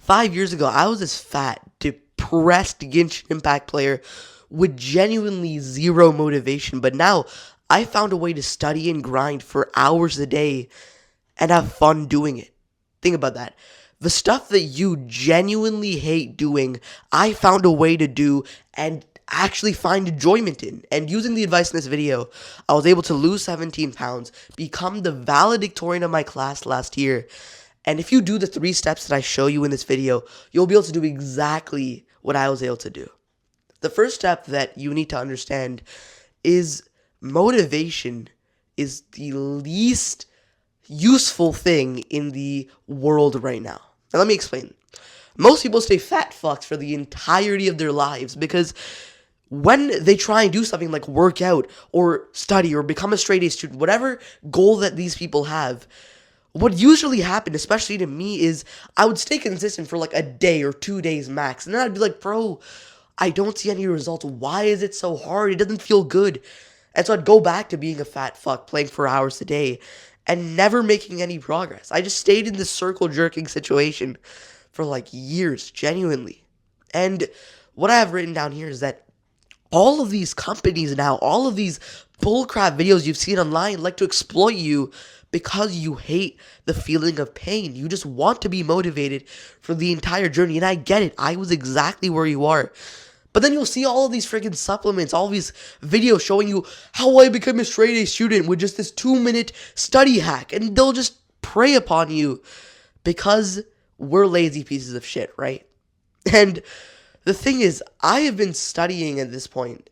5 years ago, I was this fat, depressed Genshin Impact player with genuinely zero motivation. But now, I found a way to study and grind for hours a day and have fun doing it. Think about that. The stuff that you genuinely hate doing, I found a way to do and actually find enjoyment in. And using the advice in this video, I was able to lose 17 pounds, become the valedictorian of my class last year. And if you do the 3 steps that I show you in this video, you'll be able to do exactly what I was able to do. The first step that you need to understand is motivation is the least useful thing in the world right now. Now let me explain. Most people stay fat fucks for the entirety of their lives because when they try and do something like work out or study or become a straight A student, whatever goal that these people have, what usually happened, especially to me, is I would stay consistent for like a day or 2 days max. And then I'd be like, bro, I don't see any results. Why is it so hard? It doesn't feel good. And so I'd go back to being a fat fuck, playing for hours a day, and never making any progress. I just stayed in this circle jerking situation for like years, genuinely. And what I have written down here is that all of these companies now, all of these bullcrap videos you've seen online like to exploit you because you hate the feeling of pain. You just want to be motivated for the entire journey. And I get it. I was exactly where you are. But then you'll see all of these freaking supplements, all these videos showing you how I became a straight A student with just this 2-minute study hack. And they'll just prey upon you because we're lazy pieces of shit, right? And the thing is, I have been studying at this point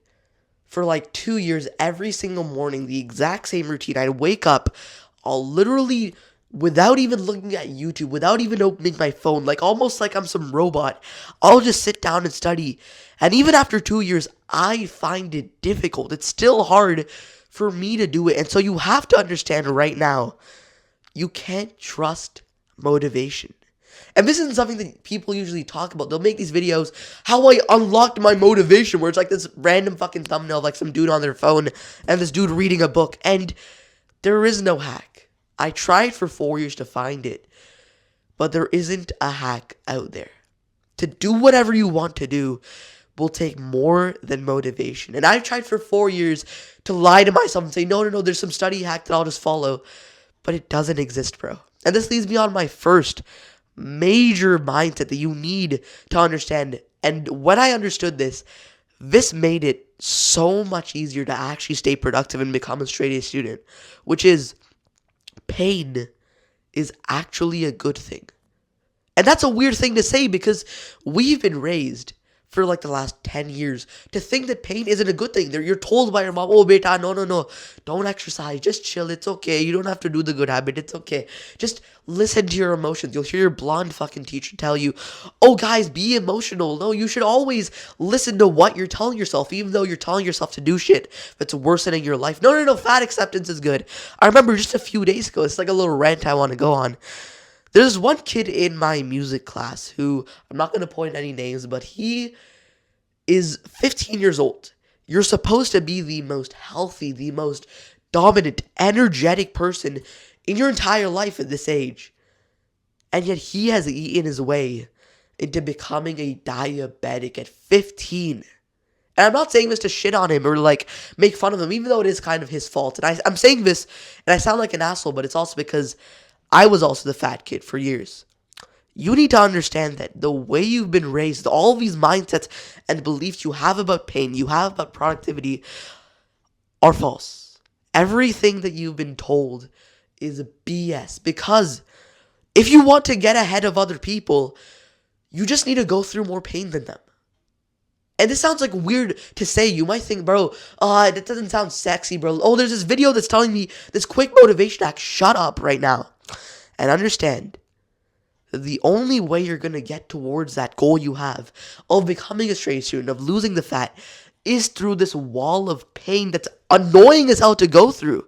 for like 2 years every single morning, the exact same routine. I'd wake up, I'll literally, without even looking at YouTube, without even opening my phone, like almost like I'm some robot, I'll just sit down and study. And even after 2 years, I find it difficult. It's still hard for me to do it. And so you have to understand right now, you can't trust motivation. And this isn't something that people usually talk about. They'll make these videos, how I unlocked my motivation, where it's like this random fucking thumbnail of like some dude on their phone and this dude reading a book. And there is no hack. I tried for 4 years to find it, but there isn't a hack out there. To do whatever you want to do will take more than motivation. And I've tried for 4 years to lie to myself and say, no, there's some study hack that I'll just follow. But it doesn't exist, bro. And this leads me on my first major mindset that you need to understand. And when I understood this, this made it so much easier to actually stay productive and become a straight A student, which is pain is actually a good thing. And that's a weird thing to say because we've been raised for like the last 10 years to think that pain isn't a good thing. You're told by your mom, oh, beta, no, don't exercise, just chill, it's okay, you don't have to do the good habit, it's okay. Just listen to your emotions. You'll hear your blonde fucking teacher tell you, oh, guys, be emotional. No, you should always listen to what you're telling yourself, even though you're telling yourself to do shit that's worsening your life. No, fat acceptance is good. I remember just a few days ago, it's like a little rant I want to go on. There's one kid in my music class who, I'm not going to point any names, but he is 15 years old. You're supposed to be the most healthy, the most dominant, energetic person in your entire life at this age. And yet he has eaten his way into becoming a diabetic at 15. And I'm not saying this to shit on him or like make fun of him, even though it is kind of his fault. And I'm saying this, and I sound like an asshole, but it's also because I was also the fat kid for years. You need to understand that the way you've been raised, all these mindsets and beliefs you have about pain, you have about productivity, are false. Everything that you've been told is BS. Because if you want to get ahead of other people, you just need to go through more pain than them. And this sounds like weird to say. You might think, bro, that doesn't sound sexy, bro. Oh, there's this video that's telling me this quick motivation hack. Shut up right now. And understand, the only way you're going to get towards that goal you have of becoming a straight student, of losing the fat, is through this wall of pain that's annoying as hell to go through.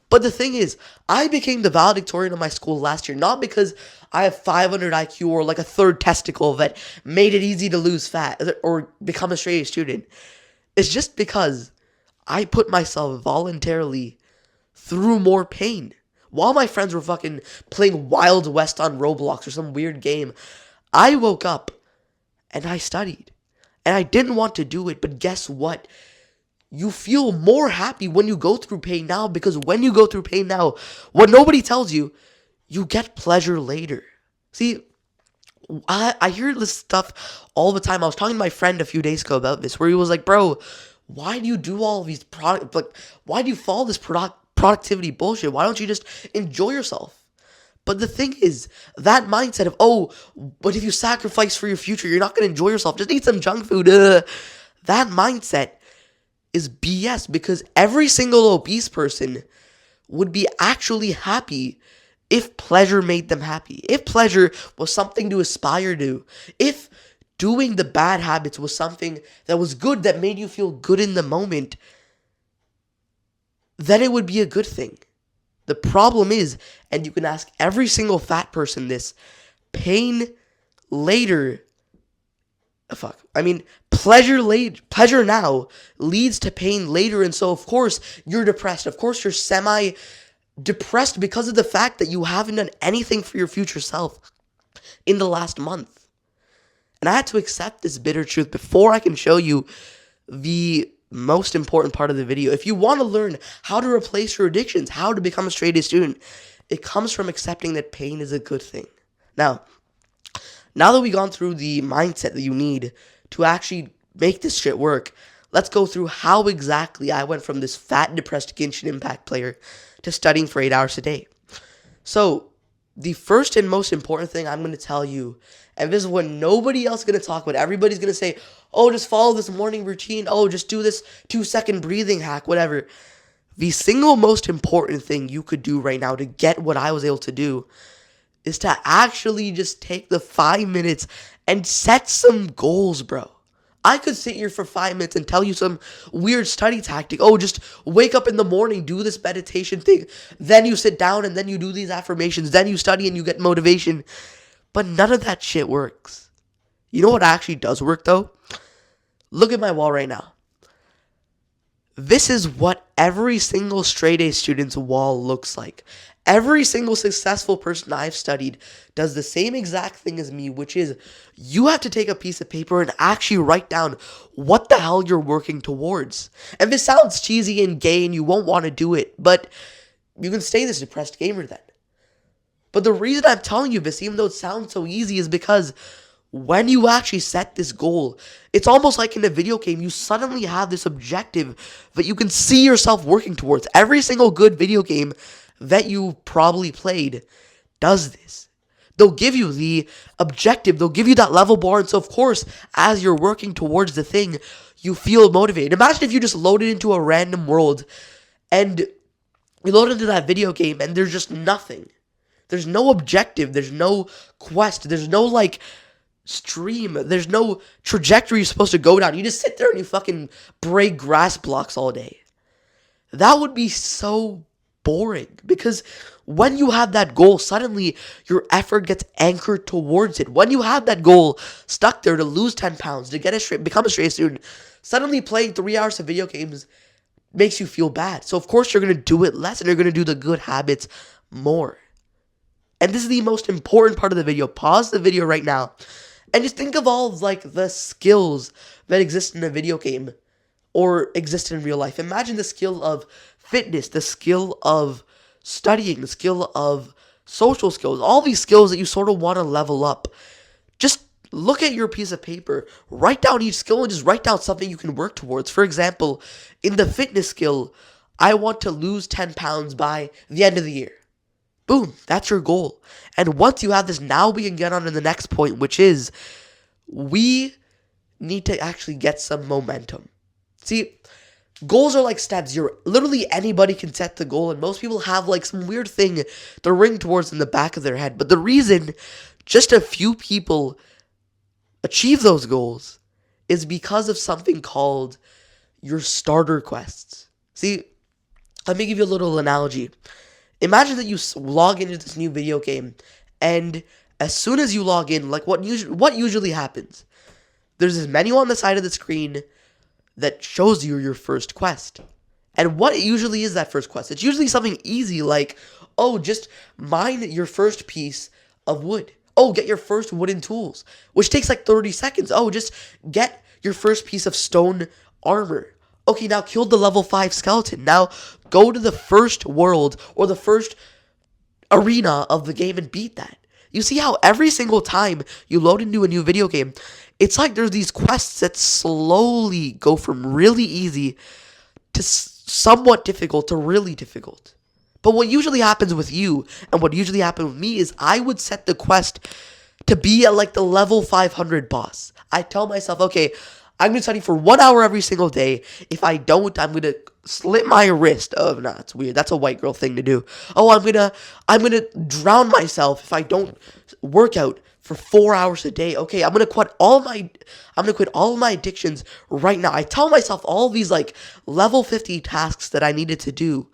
But the thing is, I became the valedictorian of my school last year, not because I have 500 IQ or like a third testicle that made it easy to lose fat or become a straight A student. It's just because I put myself voluntarily through more pain. While my friends were fucking playing Wild West on Roblox or some weird game, I woke up and I studied. And I didn't want to do it, but guess what? You feel more happy when you go through pain now, because when you go through pain now, what nobody tells you, you get pleasure later. See, I hear this stuff all the time. I was talking to my friend a few days ago about this, where he was like, "Bro, why do you do all these why do you follow this productivity bullshit? Why don't you just enjoy yourself?" But the thing is, that mindset of, oh, but if you sacrifice for your future, you're not gonna enjoy yourself. Just eat some junk food. That mindset is BS, because every single obese person would be actually happy if pleasure made them happy. If pleasure was something to aspire to. If doing the bad habits was something that was good, that made you feel good in the moment, then it would be a good thing. The problem is, and you can ask every single fat person this, pain later, pleasure now leads to pain later, and so of course you're depressed. Of course you're semi-depressed because of the fact that you haven't done anything for your future self in the last month. And I had to accept this bitter truth before I can show you the most important part of the video. If you want to learn how to replace your addictions, how to become a straight A student, it comes from accepting that pain is a good thing. Now that we've gone through the mindset that you need to actually make this shit work, let's go through how exactly I went from this fat, depressed Genshin Impact player to studying for 8 hours a day. So, the first and most important thing I'm going to tell you, and this is what nobody else is going to talk about, everybody's going to say, oh, just follow this morning routine, oh, just do this 2-second breathing hack, whatever. The single most important thing you could do right now to get what I was able to do is to actually just take the 5 minutes and set some goals, bro. I could sit here for 5 minutes and tell you some weird study tactic. Oh, just wake up in the morning, do this meditation thing. Then you sit down and then you do these affirmations. Then you study and you get motivation. But none of that shit works. You know what actually does work, though? Look at my wall right now. This is what every single straight A student's wall looks like. Every single successful person I've studied does the same exact thing as me, which is you have to take a piece of paper and actually write down what the hell you're working towards. And this sounds cheesy and gay and you won't want to do it, but you can stay this depressed gamer then. But the reason I'm telling you this, even though it sounds so easy, is because when you actually set this goal, it's almost like in a video game, you suddenly have this objective that you can see yourself working towards. Every single good video game that you probably played does this. They'll give you the objective, they'll give you that level bar, and so of course, as you're working towards the thing, you feel motivated. Imagine if you just loaded into a random world, and you load into that video game, and there's just nothing. There's no objective, there's no quest, there's no, stream, there's no trajectory you're supposed to go down. You just sit there and you fucking break grass blocks all day. That would be so boring, because when you have that goal, suddenly your effort gets anchored towards it. When you have that goal stuck there to lose 10 pounds, to become a straight student, suddenly playing 3 hours of video games makes you feel bad. So of course you're going to do it less and you're going to do the good habits more. And this is the most important part of the video. Pause the video right now and just think of all the skills that exist in a video game or exist in real life. Imagine the skill of fitness, the skill of studying, the skill of social skills, all these skills that you sort of want to level up. Just look at your piece of paper, write down each skill, and just write down something you can work towards. For example, in the fitness skill, I want to lose 10 pounds by the end of the year. Boom, that's your goal. And once you have this, now we can get on to the next point, which is we need to actually get some momentum. See, goals are like steps. Literally anybody can set the goal, and most people have some weird thing they're ring towards in the back of their head. But the reason just a few people achieve those goals is because of something called your starter quests. See, let me give you a little analogy. Imagine that you log into this new video game, and as soon as you log in, what usually happens? There's this menu on the side of the screen that shows you your first quest. And what usually is that first quest? It's usually something easy like, oh, just mine your first piece of wood. Oh, get your first wooden tools, which takes like 30 seconds. Oh, just get your first piece of stone armor. Okay, now kill the level 5 skeleton. Now go to the first world or the first arena of the game and beat that. You see how every single time you load into a new video game, it's like there's these quests that slowly go from really easy to somewhat difficult to really difficult. But what usually happens with you and what usually happened with me is I would set the quest to be at like the level 500 boss. I tell myself, okay, I'm going to study for 1 hour every single day. If I don't, I'm going to slit my wrist. Oh, no, it's weird. That's a white girl thing to do. Oh, I'm going to drown myself if I don't work out for 4 hours a day. Okay, I'm going to quit all of my addictions right now. I tell myself all these like level 50 tasks that I needed to do.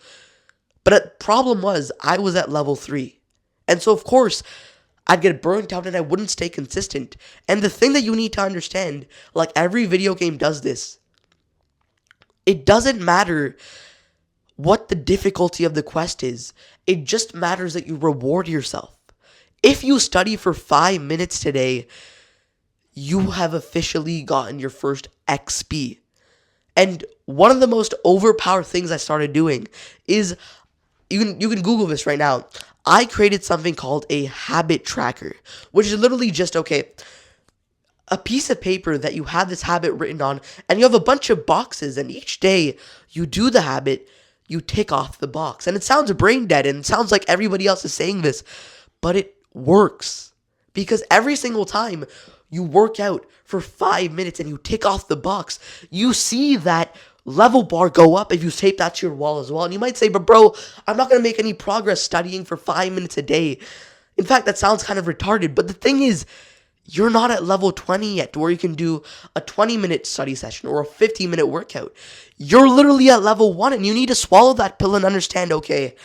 But the problem was I was at level 3. And so of course, I'd get burnt out and I wouldn't stay consistent. And the thing that you need to understand, like every video game does this, it doesn't matter what the difficulty of the quest is. It just matters that you reward yourself. If you study for 5 minutes today, you have officially gotten your first XP. And one of the most overpowered things I started doing is, you can Google this right now. I created something called a habit tracker, which is literally just, okay, a piece of paper that you have this habit written on, and you have a bunch of boxes, and each day you do the habit, you tick off the box. And it sounds brain dead, and it sounds like everybody else is saying this, but it works. Because every single time you work out for 5 minutes and you tick off the box, you see that level bar go up if you tape that to your wall as well. And you might say, but bro, I'm not going to make any progress studying for 5 minutes a day. In fact, that sounds kind of retarded. But the thing is, you're not at level 20 yet where you can do a 20-minute study session or a 15-minute workout. You're literally at level 1 and you need to swallow that pill and understand, okay,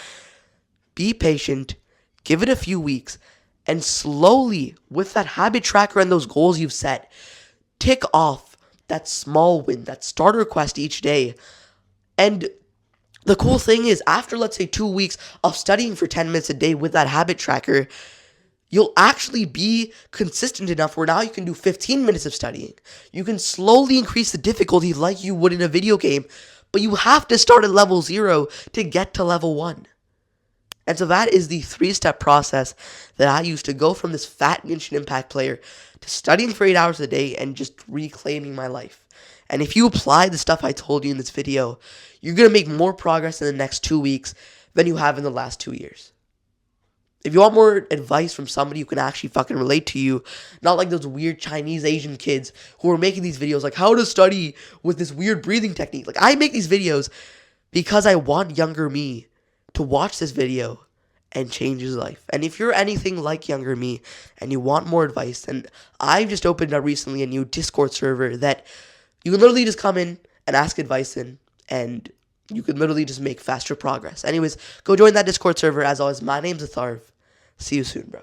be patient, give it a few weeks, and slowly, with that habit tracker and those goals you've set, tick off that small win, that starter quest each day. And the cool thing is, after let's say 2 weeks of studying for 10 minutes a day with that habit tracker, you'll actually be consistent enough where now you can do 15 minutes of studying. You can slowly increase the difficulty like you would in a video game, but you have to start at level 0 to get to level 1. And so that is the 3-step process that I used to go from this fat Genshin Impact player to studying for 8 hours a day and just reclaiming my life. And if you apply the stuff I told you in this video, you're going to make more progress in the next 2 weeks than you have in the last 2 years. If you want more advice from somebody who can actually fucking relate to you, not like those weird Chinese Asian kids who are making these videos like how to study with this weird breathing technique. Like, I make these videos because I want younger me to watch this video and change his life. And if you're anything like younger me and you want more advice, then I've just opened up recently a new Discord server that you can literally just come in and ask advice in, and you can literally just make faster progress. Anyways, go join that Discord server. As always, my name's Atharv. See you soon, bro.